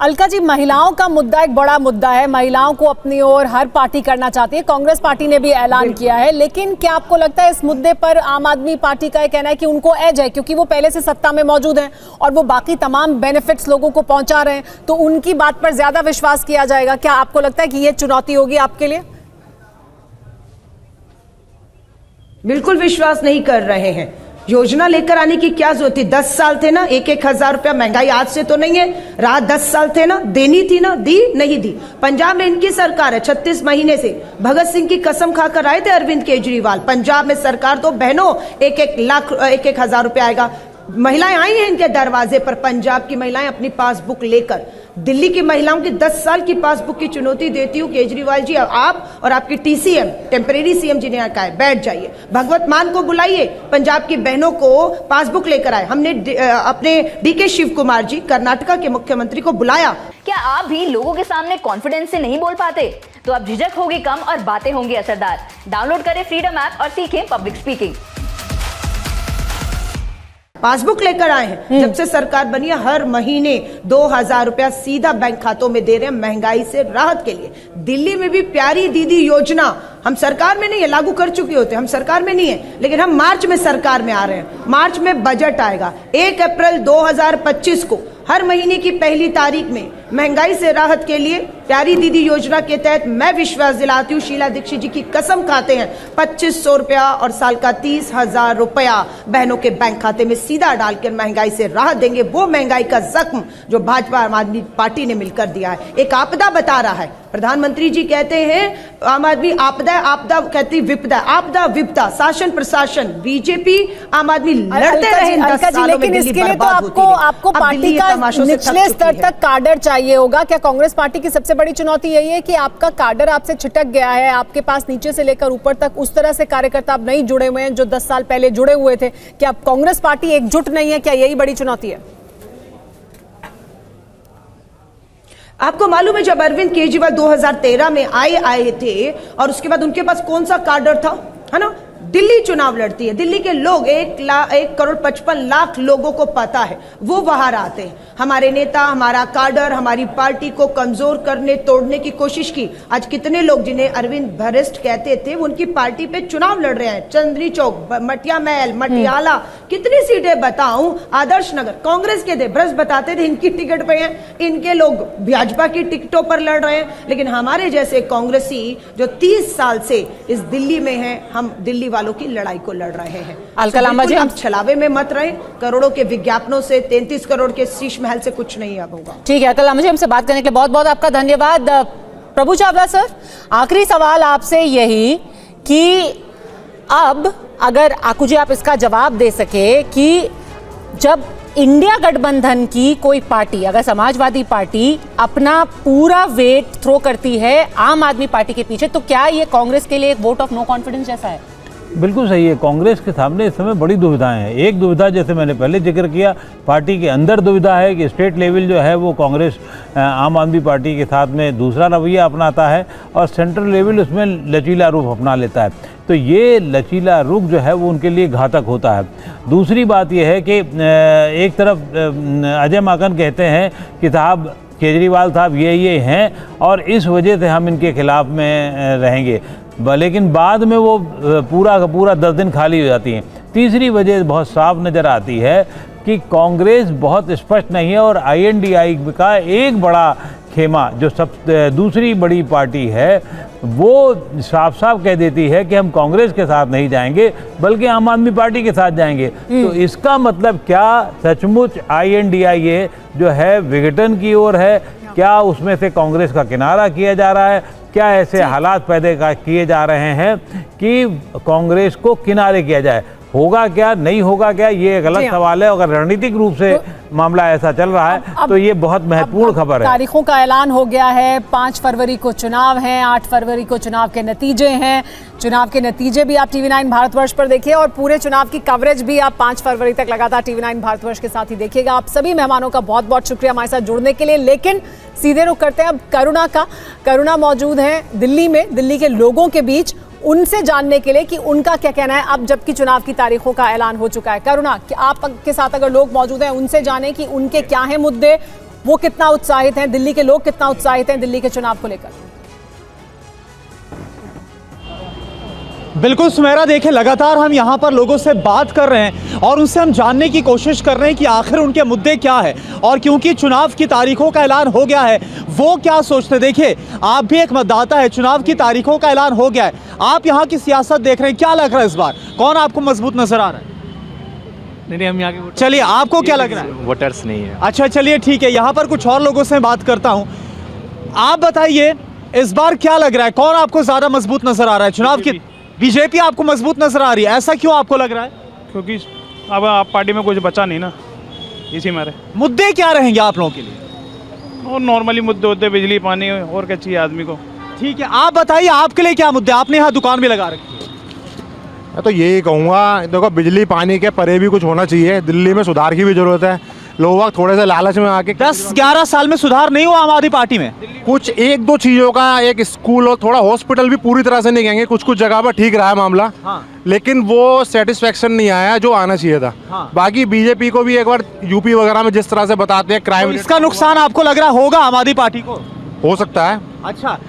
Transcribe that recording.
अलका जी, महिलाओं का मुद्दा एक बड़ा मुद्दा है। महिलाओं को अपनी ओर हर पार्टी करना चाहती है। कांग्रेस पार्टी ने भी ऐलान किया है, लेकिन क्या आपको लगता है इस मुद्दे पर आम आदमी पार्टी का कहना है कि उनको एज है क्योंकि वो पहले से सत्ता में मौजूद हैं और वो बाकी तमाम बेनिफिट्स लोगों को पहुंचा रहे हैं, तो उनकी बात पर ज्यादा विश्वास किया जाएगा? क्या आपको लगता है कि ये चुनौती होगी आपके लिए? बिल्कुल विश्वास नहीं कर रहे हैं। योजना लेकर आने की क्या जरूरत थी? 10 साल थे ना, 1,000 रुपया महंगाई आज से तो नहीं है। रात 10 साल थे ना, देनी थी ना, दी नहीं दी। पंजाब में इनकी सरकार है, 36 महीने से भगत सिंह की कसम खाकर आए थे अरविंद केजरीवाल। पंजाब में सरकार तो बहनों 1,000 रुपया आएगा। महिलाएं आई हैं इनके दरवाजे पर, पंजाब की महिलाएं अपनी पासबुक लेकर। दिल्ली की महिलाओं की 10 साल की पासबुक की चुनौती देती हूँ केजरीवाल जी, आप और आपकी टीसीएम, टेम्परेरी सीएम जिन्हें कहा है, बैठ जाइए, भगवत मान को बुलाइए, पंजाब की बहनों को पासबुक लेकर आए। हमने अपने डीके शिव कुमार जी, कर्नाटका के मुख्यमंत्री को बुलाया। क्या आप भी लोगों के सामने कॉन्फिडेंस से नहीं बोल पाते? तो अब झिझक होगी कम और बातें होंगी असरदार। डाउनलोड करें फ्रीडम ऐप और सीखें पब्लिक स्पीकिंग। पासबुक लेकर आए हैं। जब से सरकार बनी है हर महीने 2,000 रुपया सीधा बैंक खातों में दे रहे हैं महंगाई से राहत के लिए। दिल्ली में भी प्यारी दीदी योजना, हम सरकार में नहीं है, लागू कर चुके होते, हम सरकार में नहीं है, लेकिन हम मार्च में सरकार में आ रहे हैं। मार्च में बजट आएगा। 1 अप्रैल 2025 को हर महीने की पहली तारीख में महंगाई से राहत के लिए प्यारी दीदी योजना के तहत मैं विश्वास दिलाती हूँ, शीला दीक्षित जी की कसम खाते हैं, 2,500 रुपया और साल का 30,000 रुपया बहनों के बैंक खाते में सीधा डालकर महंगाई से राहत देंगे। वो महंगाई का जख्म जो भाजपा आम आदमी पार्टी ने मिलकर दिया है, एक आपदा बता रहा है। प्रधानमंत्री जी कहते हैं आम आदमी आपदा, आपदा कहती विपदा, आपदा विपदा, शासन प्रशासन, बीजेपी आम आदमी लड़ते रहे। लेकिन इसके लिए तो आपको पार्टी का निचले स्तर तक काडर चाहिए होगा। क्या कांग्रेस पार्टी की सबसे बड़ी चुनौती यही है कि आपका काडर आपसे छिटक गया है? आपके पास नीचे से लेकर ऊपर तक उस तरह से कार्यकर्ता अब नहीं जुड़े हुए हैं जो 10 साल पहले जुड़े हुए थे। क्या कांग्रेस पार्टी एकजुट नहीं है? क्या यही बड़ी चुनौती है? आपको मालूम है जब अरविंद केजरीवाल 2013 में आए थे और उसके बाद उनके पास कौन सा काडर था, है ना? दिल्ली चुनाव लड़ती है, दिल्ली के लोग 1,55,00,000 लोगों को पता है, वो बाहर आते हैं। हमारे नेता, हमारा काडर, हमारी पार्टी को कमजोर करने, तोड़ने की कोशिश की। आज कितने लोग जिन्हें अरविंद भ्रष्ट कहते थे, वो उनकी पार्टी पे चुनाव लड़ रहे हैं। चंद्री चौक, मटिया महल, मटियाला, कितनी सीटें बताऊं? आदर्श नगर कांग्रेस के थे, भ्रष्ट बताते थे इनकी टिकट पे हैं, इनके लोग भाजपा की टिकटों पर लड़ रहे हैं। लेकिन हमारे जैसे कांग्रेसी जो 30 साल से इस दिल्ली में है, हम दिल्ली वालों की लड़ाई को लड़ रहे हैं। अलका लांबा जी, हम छलावे में मत रहे। करोड़ों के विज्ञापनों से, 33 करोड़ के शीश महल से कुछ नहीं अब होगा। ठीक है अलका लांबा जी, हमसे बात करने के लिए बहुत बहुत आपका धन्यवाद। प्रभु चावला सर, आखिरी सवाल आपसे यही कि अब अगर आकू जी आप इसका जवाब दे सके कि जब इंडिया गठबंधन की कोई पार्टी, अगर समाजवादी पार्टी अपना पूरा वेट थ्रो करती है आम आदमी पार्टी के पीछे, तो क्या ये कांग्रेस के लिए एक वोट ऑफ नो कॉन्फिडेंस जैसा है? बिल्कुल सही है। कांग्रेस के सामने इस समय बड़ी दुविधाएं हैं। एक दुविधा जैसे मैंने पहले जिक्र किया, पार्टी के अंदर दुविधा है कि स्टेट लेवल जो है वो कांग्रेस आम आदमी पार्टी के साथ में दूसरा रवैया अपनाता है और सेंट्रल लेवल उसमें लचीला रूप अपना लेता है। तो ये लचीला रुख जो है वो उनके लिए घातक होता है। दूसरी बात यह है कि एक तरफ अजय माकन कहते हैं कि साहब केजरीवाल साहब ये हैं और इस वजह से हम इनके खिलाफ में रहेंगे, लेकिन बाद में वो पूरा का पूरा 10 दिन खाली हो जाती हैं। तीसरी वजह बहुत साफ नज़र आती है कि कांग्रेस बहुत स्पष्ट नहीं है और INDI का एक बड़ा खेमा जो दूसरी बड़ी पार्टी है वो साफ साफ कह देती है कि हम कांग्रेस के साथ नहीं जाएंगे बल्कि आम आदमी पार्टी के साथ जाएंगे। तो इसका मतलब क्या सचमुच INDI जो है विघटन की ओर है? क्या उसमें से कांग्रेस का किनारा किया जा रहा है? क्या ऐसे हालात पैदा किए जा रहे हैं कि कांग्रेस को किनारे किया जाए? होगा क्या, नहीं होगा क्या, ये एक अलग सवाल है। अगर रणनीतिक रूप से मामला ऐसा चल रहा है तो ये बहुत महत्वपूर्ण खबर है। तारीखों का ऐलान हो गया है, 5 फरवरी को चुनाव है, 8 फरवरी को चुनाव के नतीजे हैं। चुनाव के नतीजे भी आप TV9 भारतवर्ष पर देखिए और पूरे चुनाव की कवरेज भी आप 5 फरवरी तक लगातार TV9 भारतवर्ष के साथ ही देखिएगा। आप सभी मेहमानों का बहुत बहुत शुक्रिया हमारे साथ जुड़ने के लिए। लेकिन सीधे रुख करते हैं अब करुणा का। करुणा मौजूद है दिल्ली में, दिल्ली के लोगों के बीच, उनसे जानने के लिए कि उनका क्या कहना है अब जबकि चुनाव की तारीखों का ऐलान हो चुका है। करुणा, कि आपके साथ अगर लोग मौजूद हैं उनसे जाने कि उनके क्या हैं मुद्दे, वो कितना उत्साहित हैं, दिल्ली के लोग कितना उत्साहित हैं दिल्ली के चुनाव को लेकर। बिल्कुल सुमेरा, देखें लगातार हम यहाँ पर लोगों से बात कर रहे हैं और उनसे हम जानने की कोशिश कर रहे हैं कि आखिर उनके मुद्दे क्या है, और क्योंकि चुनाव की तारीखों का ऐलान हो गया है वो क्या सोचते। देखिए आप भी एक मतदाता है, चुनाव की तारीखों का ऐलान हो गया है, आप यहाँ की सियासत देख रहे हैं, क्या लग रहा है इस बार कौन आपको मजबूत नजर आ रहा है? नहीं, हम यहाँ के चलिए आपको क्या लग रहा है? वोटर्स नहीं है। अच्छा चलिए ठीक है, यहाँ पर कुछ और लोगों से बात करता हूँ। आप बताइए इस बार क्या लग रहा है, कौन आपको ज्यादा मजबूत नजर आ रहा है चुनाव की? बीजेपी आपको मजबूत नजर आ रही है, ऐसा क्यों आपको लग रहा है? क्योंकि अब आप पार्टी में कुछ बचा नहीं ना, इसी मारे। मुद्दे क्या रहेंगे आप लोगों के लिए? और नॉर्मली मुद्दे होते, बिजली पानी, और क्या चाहिए आदमी को। ठीक है, आप बताइए आपके लिए क्या मुद्दे, आपने यहाँ दुकान भी लगा रखी है। मैं तो यही कहूँगा, देखो बिजली पानी के परे भी कुछ होना चाहिए, दिल्ली में सुधार की भी जरूरत है। लोग थोड़े से लालच में आके 10-11 साल में सुधार नहीं हुआ आम आदमी पार्टी में? कुछ एक दो चीज़ों का, एक स्कूल और थोड़ा हॉस्पिटल भी पूरी तरह से नहीं कहेंगे, कुछ कुछ जगह पर ठीक रहा है मामला। हाँ। लेकिन वो सेटिस्फेक्शन नहीं आया जो आना चाहिए था। हाँ। बाकी बीजेपी को भी एक बार यूपी वगैरह में जिस तरह से बताते हैं क्राइम, तो इसका नुकसान आपको लग रहा होगा आम आदमी पार्टी को? हो सकता है। अच्छा